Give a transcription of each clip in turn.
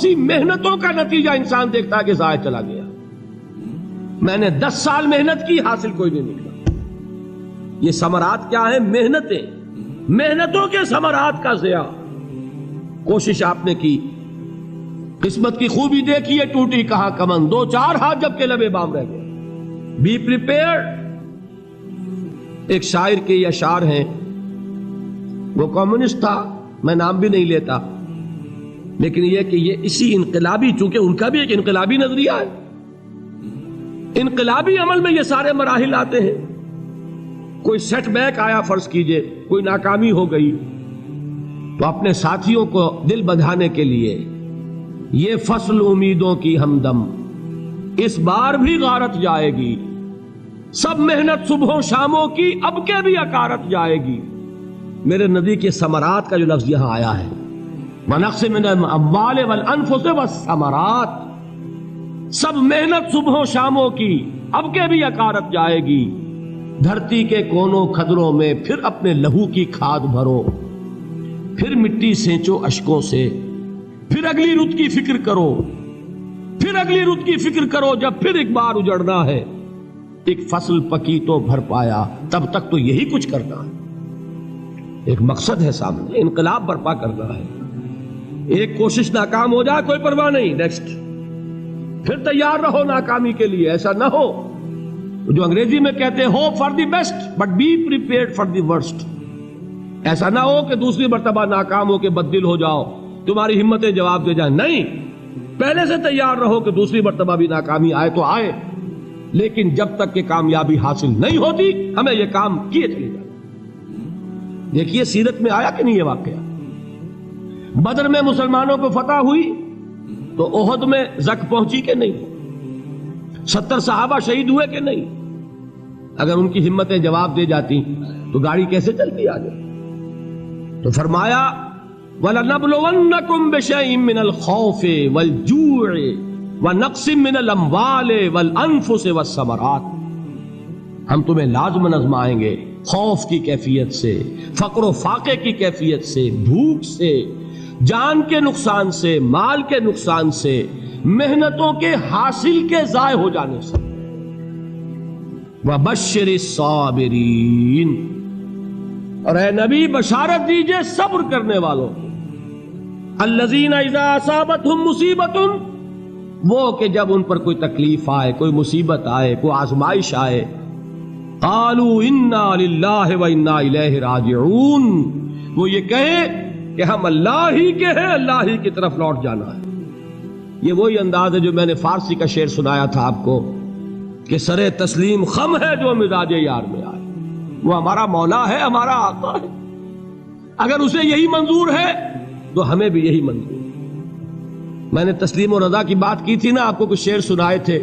سی محنتوں کا نتیجہ انسان دیکھتا ہے کہ ضائع چلا گیا. میں نے 10 سال محنت کی، حاصل کوئی نہیں نکلا. یہ ثمرات کیا ہیں؟ محنتیں، محنتوں کے ثمرات کا ضیاع. کوشش آپ نے کی، قسمت کی خوبی دیکھی ہے، ٹوٹی کہاں کمن، 2-4 ہاتھ جب کے لبے بام رہ گئے. Be prepared. ایک شاعر کے یہ اشعار ہیں، وہ کمیونسٹ تھا، میں نام بھی نہیں لیتا، لیکن یہ کہ یہ اسی انقلابی، چونکہ ان کا بھی ایک انقلابی نظریہ ہے، انقلابی عمل میں یہ سارے مراحل آتے ہیں. کوئی سیٹ بیک آیا فرض کیجئے، کوئی ناکامی ہو گئی، تو اپنے ساتھیوں کو دل بندھانے کے لیے یہ فصل امیدوں کی ہمدم اس بار بھی غارت جائے گی، سب محنت صبحوں شاموں کی اب کے بھی اکارت جائے گی. میرے نبی کے ثمرات کا جو لفظ یہاں آیا ہے، وَنَقْصٍ مِّنَ الْأَمْوَالِ وَالْأَنفُسِ وَالثَّمَرَاتِ، سب محنت صبحوں شاموں کی اب کے بھی اکارت جائے گی. دھرتی کے کونوں کھدروں میں پھر اپنے لہو کی کھاد بھرو، پھر مٹی سینچو اشکوں سے، پھر اگلی رت کی فکر کرو، پھر اگلی رت کی فکر کرو، جب پھر ایک بار اجڑنا ہے. ایک فصل پکی تو بھر پایا، تب تک تو یہی کچھ کرنا ہے. ایک مقصد ہے سامنے، انقلاب برپا کرنا ہے. ایک کوشش ناکام ہو جائے کوئی پرواہ نہیں، نیکسٹ. پھر تیار رہو ناکامی کے لیے. ایسا نہ ہو جو انگریزی میں کہتے ہیں hope for the best but be prepared for the worst. ایسا نہ ہو کہ دوسری مرتبہ ناکام ہو کے بددل ہو جاؤ، تمہاری ہمتیں جواب دے جائیں. نہیں، پہلے سے تیار رہو کہ دوسری مرتبہ بھی ناکامی آئے تو آئے، لیکن جب تک کہ کامیابی حاصل نہیں ہوتی ہمیں یہ کام کیے چلے جائیں. دیکھیے سیرت میں آیا کہ نہیں یہ واقعہ. بدر میں مسلمانوں کو فتح ہوئی تو احد میں زک پہنچی کہ نہیں؟ 70 صحابہ شہید ہوئے کہ نہیں؟ اگر ان کی ہمتیں جواب دے جاتی تو گاڑی کیسے چلتی آگے؟ تو فرمایا وَلَنَبْلُوَنَّكُمْ بِشَيْءٍ مِّنَ الْخَوْفِ وَالْجُوعِ وَنَقْصٍ مِّنَ الْأَمْوَالِ وَالْأَنفُسِ وَالثَّمَرَاتِ. ہم تمہیں لازم آزمائیں گے، خوف کی کیفیت سے، فقر و فاقے کی کیفیت سے، بھوک سے، جان کے نقصان سے، مال کے نقصان سے، محنتوں کے حاصل کے ضائع ہو جانے سے. وَبَشِّرِ الصَّابِرِينَ، اور اے نبی بشارت دیجئے صبر کرنے والوں کو. الَّذِينَ إِذَا أَصَابَتْهُمْ مُصِيبَةٌ، وہ کہ جب ان پر کوئی تکلیف آئے، کوئی مصیبت آئے، کوئی آزمائش آئے، قالوا انا للہ وانا الیہ راجعون، وہ یہ کہیں کہ ہم اللہ ہی کے ہیں، اللہ ہی کی طرف لوٹ جانا ہے. یہ وہی انداز ہے جو میں نے فارسی کا شعر سنایا تھا آپ کو کہ سرے تسلیم خم ہے جو مزاج یار میں آئے. وہ ہمارا مولا ہے، ہمارا آقا ہے. اگر اسے یہی منظور ہے تو ہمیں بھی یہی منظور ہے. میں نے تسلیم و رضا کی بات کی تھی نا، آپ کو کچھ شعر سنائے تھے.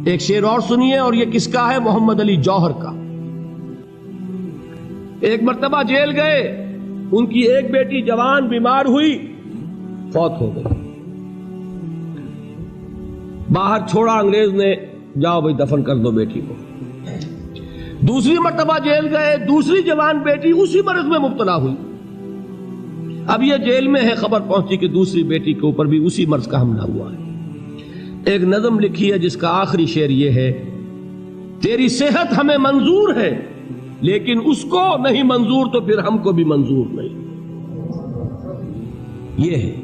ایک شعر اور سنیے، اور یہ کس کا ہے؟ محمد علی جوہر کا. ایک مرتبہ جیل گئے، ان کی ایک بیٹی جوان بیمار ہوئی، فوت ہو گئی. باہر چھوڑا انگریز نے، جاؤ بھائی دفن کر دو بیٹی کو. دوسری مرتبہ جیل گئے، دوسری جوان بیٹی اسی مرض میں مبتلا ہوئی. اب یہ جیل میں ہے، خبر پہنچی کہ دوسری بیٹی کے اوپر بھی اسی مرض کا حملہ ہوا ہے. ایک نظم لکھی ہے جس کا آخری شعر یہ ہے، تیری صحت ہمیں منظور ہے لیکن اس کو نہیں منظور تو پھر ہم کو بھی منظور نہیں. یہ ہے،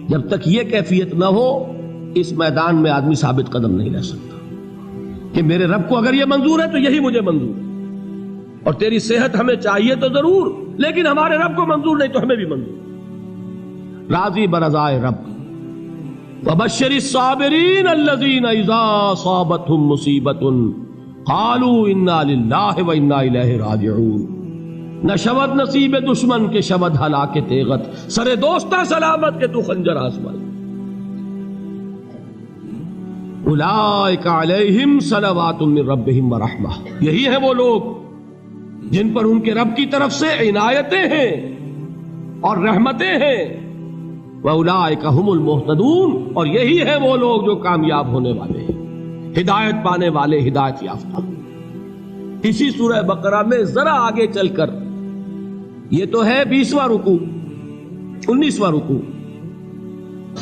جب تک یہ کیفیت نہ ہو اس میدان میں آدمی ثابت قدم نہیں رہ سکتا کہ میرے رب کو اگر یہ منظور ہے تو یہی مجھے منظور ہے، اور تیری صحت ہمیں چاہیے تو ضرور، لیکن ہمارے رب کو منظور نہیں تو ہمیں بھی منظور. راضی برضائے رب. وَبَشِّرِ الصَّابِرِينَ الَّذِينَ إِذَا أَصَابَتْهُمْ مُصِيبَةٌ قَالُوا إِنَّا لِلَّهِ وَإِنَّا إِلَيْهِ رَاجِعُونَ. نہ شود نصیب دشمن کے شود ہلاک تیغت، سر دوستہ سلامت کے تو خنجر آزمائے. اولئک علیہم صلوات من ربہم ورحمہ، یہی ہے وہ لوگ جن پر ان کے رب کی طرف سے عنایتیں ہیں اور رحمتیں ہیں. وَأُولَٰئِكَ هُمُ الْمُهْتَدُونَ، اور یہی ہے وہ لوگ جو کامیاب ہونے والے ہیں، ہدایت پانے والے، ہدایت یافتہ. اسی سورہ بقرہ میں ذرا آگے چل کر، یہ تو ہے 20واں رکوع، 19واں رکوع،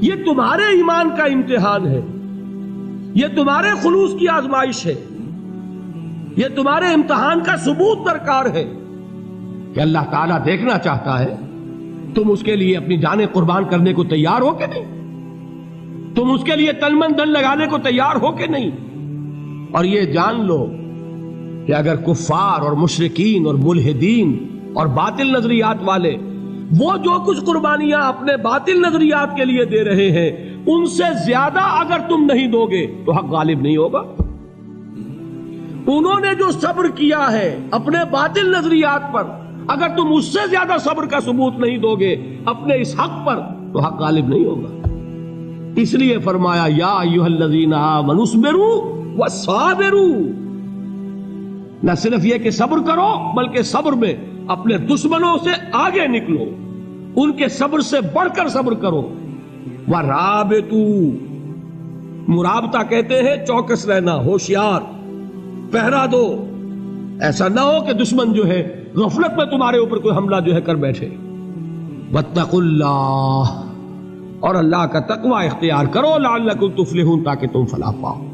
یہ تمہارے ایمان کا امتحان ہے، یہ تمہارے خلوص کی آزمائش ہے، یہ تمہارے امتحان کا ثبوت درکار ہے کہ اللہ تعالیٰ دیکھنا چاہتا ہے تم اس کے لیے اپنی جانیں قربان کرنے کو تیار ہو کہ نہیں، تم اس کے لیے تن من دھن لگانے کو تیار ہو کہ نہیں۔ اور یہ جان لو کہ اگر کفار اور مشرکین اور ملحدین اور باطل نظریات والے وہ جو کچھ قربانیاں اپنے باطل نظریات کے لیے دے رہے ہیں ان سے زیادہ اگر تم نہیں دو گے تو حق غالب نہیں ہوگا۔ انہوں نے جو صبر کیا ہے اپنے باطل نظریات پر، اگر تم اس سے زیادہ صبر کا ثبوت نہیں دو گے اپنے اس حق پر تو حق غالب نہیں ہوگا۔ اس لیے فرمایا یا ایھا الذین آمنوا اصبروا وصابروا، نہ صرف یہ کہ صبر کرو بلکہ صبر میں اپنے دشمنوں سے آگے نکلو، ان کے صبر سے بڑھ کر صبر کرو۔ ورابطوا، مرابطہ کہتے ہیں چوکس رہنا، ہوشیار، پہرا دو، ایسا نہ ہو کہ دشمن جو ہے غفلت میں تمہارے اوپر کوئی حملہ جو ہے کر بیٹھے۔ واتقوا اللہ، اور اللہ کا تقوی اختیار کرو، لعلکم تفلحون، تاکہ تم فلاح پاؤ۔